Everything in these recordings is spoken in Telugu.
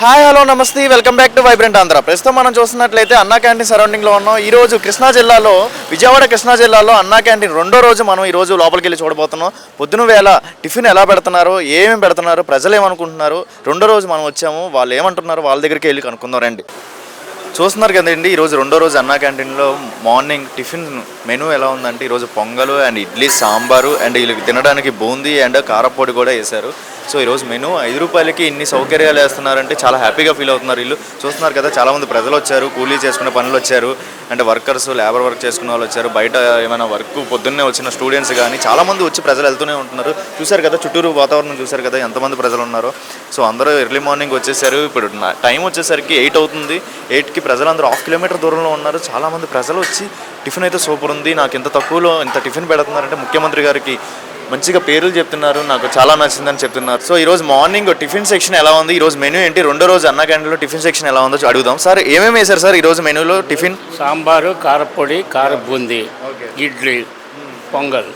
హాయ్ హలో నమస్తే welcome back to vibrant Andhra. ప్రస్తుతం మనం చూస్తున్నట్లయితే అన్నా క్యాంటీన్ సరౌండింగ్లో ఉన్నాం. ఈరోజు కృష్ణా జిల్లాలో విజయవాడ కృష్ణా జిల్లాలో అన్నా క్యాంటీన్ రెండో రోజు మనం ఈరోజు లోపలికి వెళ్ళి చూడబోతున్నాం. పొద్దున వేళ టిఫిన్ ఎలా పెడుతున్నారు, ఏమేమి పెడుతున్నారు, ప్రజలు ఏమనుకుంటున్నారు, రెండో రోజు మనం వచ్చాము, వాళ్ళు ఏమంటున్నారు, వాళ్ళ దగ్గరికి వెళ్ళి కనుక్కుందాం రండి. చూస్తున్నారు కదండి, ఈరోజు రెండో రోజు అన్నా క్యాంటీన్లో మార్నింగ్ టిఫిన్ మెనూ ఎలా ఉందంటే ఈరోజు పొంగలు అండ్ ఇడ్లీ సాంబారు అండ్ వీళ్ళకి తినడానికి బూందీ అండ్ కారపొడి కూడా వేశారు. సో ఈరోజు మెనూ 5 రూపాయలకి ఇన్ని సౌకర్యాలు వేస్తున్నారంటే చాలా హ్యాపీగా ఫీల్ అవుతున్నారు వీళ్ళు. చూస్తున్నారు కదా, చాలామంది ప్రజలు వచ్చారు, కూలీ చేసుకునే పనులు వచ్చారు, అంటే వర్కర్స్ లేబర్ వర్క్ చేసుకునే వాళ్ళు వచ్చారు, బయట ఏమైనా వర్క్ పొద్దున్నే వచ్చిన స్టూడెంట్స్ కానీ చాలామంది వచ్చి ప్రజలు వెళ్తూనే ఉంటున్నారు. చూశారు కదా, చుట్టూరు వాతావరణం చూశారు కదా ఎంతమంది ప్రజలు ఉన్నారో. సో అందరూ ఎర్లీ మార్నింగ్ వచ్చేసారు. ఇప్పుడు టైం వచ్చేసరికి 8 అవుతుంది. 8కి ప్రజలందరూ 1/2 కిలోమీటర్ దూరంలో ఉన్నారు. చాలామంది ప్రజలు వచ్చి టిఫిన్ అయితే సూపర్ ఉంది, నాకు ఇంత తక్కువలో ఇంత టిఫిన్ పెడుతున్నారంటే ముఖ్యమంత్రి గారికి మంచిగా పేర్లు చెప్తున్నారు, నాకు చాలా నచ్చిందని చెప్తున్నారు. సో ఈరోజు మార్నింగ్ టిఫిన్ సెక్షన్ ఎలా ఉంది, ఈరోజు మెనూ ఏంటి, రెండో రోజు అన్నా క్యాంటీన్లో టిఫిన్ సెక్షన్ ఎలా ఉందో అడుగుదాం. సార్ ఏమేమి వేశారు సార్ ఈరోజు మెనూలో టిఫిన్? సాంబారు, కారపొడి, కార బూందీ, ఇడ్లీ, పొంగల్.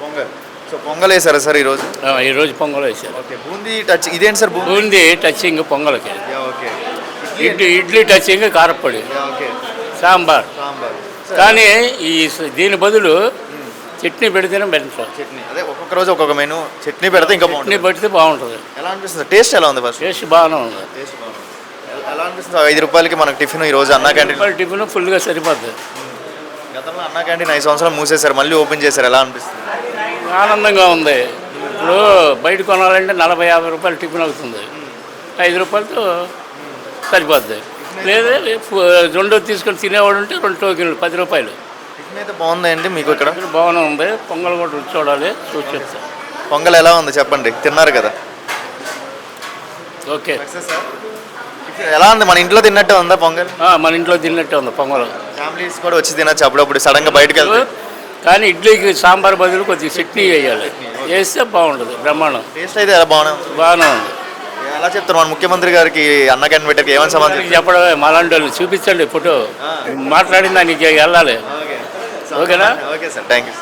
పొంగల్. సో పొంగల్ వేసారా సార్ ఈరోజు? ఈరోజు పొంగల్ వేసారు. ఓకే, బూందీ టచ్ ఇదేంటి సార్? బూందీ టచింగ్ పొంగల్కి, ఓకే, ఇడ్లీ టచింగ్ కారపొడి, సాంబార్. కానీ దీని బదులు చట్నీ పెడితేనే బెటర్. చట్నీ అదే ఒక్కొక్క రోజు ఒక్కొక్క మెనూ చట్నీ పెడితే ఇంకా చట్నీ పెడితే బాగుంటుంది. ఎలా అనిపిస్తుంది? టేస్ట్ ఎలా ఉంది? ఫస్ట్ టేస్ట్ బాగానే ఉంది. ఎలా అనిపిస్తుంది? 5 రూపాయలకి మనకు టిఫిన్ ఈరోజు అన్నా క్యాంటీన్ టిఫిన్ ఫుల్గా సరిపోద్ది. గతంలో అన్నా క్యాంటీన్ 5 సంవత్సరాలు మూసేశారు, మళ్ళీ ఓపెన్ చేశారు, ఎలా అనిపిస్తుంది? ఆనందంగా ఉంది. ఇప్పుడు బయట కొనాలంటే 40-50 రూపాయలు టిఫిన్ అవుతుంది, 5 రూపాయలతో సరిపోద్ది. లేదా రెండో తీసుకొని తినేవాడు ఉంటే 2 టోకెన్లు 10 రూపాయలు. టిఫిన్ అయితే బాగుందండి మీకు ఇక్కడ? బాగానే ఉంది. పొంగల్ కూడా రుచి చూడాలి, చూసి చెప్తాను. పొంగల్ ఎలా ఉంది చెప్పండి, తిన్నారు కదా? ఓకే. ఎలా ఉంది? మన ఇంట్లో తిన్నట్టే ఉందా పొంగల్? మన ఇంట్లో తిన్నట్టే ఉంది పొంగల్. ఫ్యామిలీస్ కూడా వచ్చి తినచ్చు అప్పుడప్పుడు సడన్గా బయటకు వెళ్తే. కానీ ఇడ్లీకి సాంబార్ బదులు కొద్దిగా చట్నీ వేయాలి, వేస్తే బాగుంటుంది. బ్రహ్మాండం. టేస్ట్ అయితే బాగానే ఉంది. ఎలా చెప్తారు మన ముఖ్యమంత్రి గారికి అన్న క్యాంటీన్ పెట్టారు, ఏమైనా సమాధానం చెప్పడమే? మలాంటి వాళ్ళు చూపించండి ఫోటో, మాట్లాడిందా నీకు వెళ్ళాలి. ఓకేనా? Okay sir, thank you.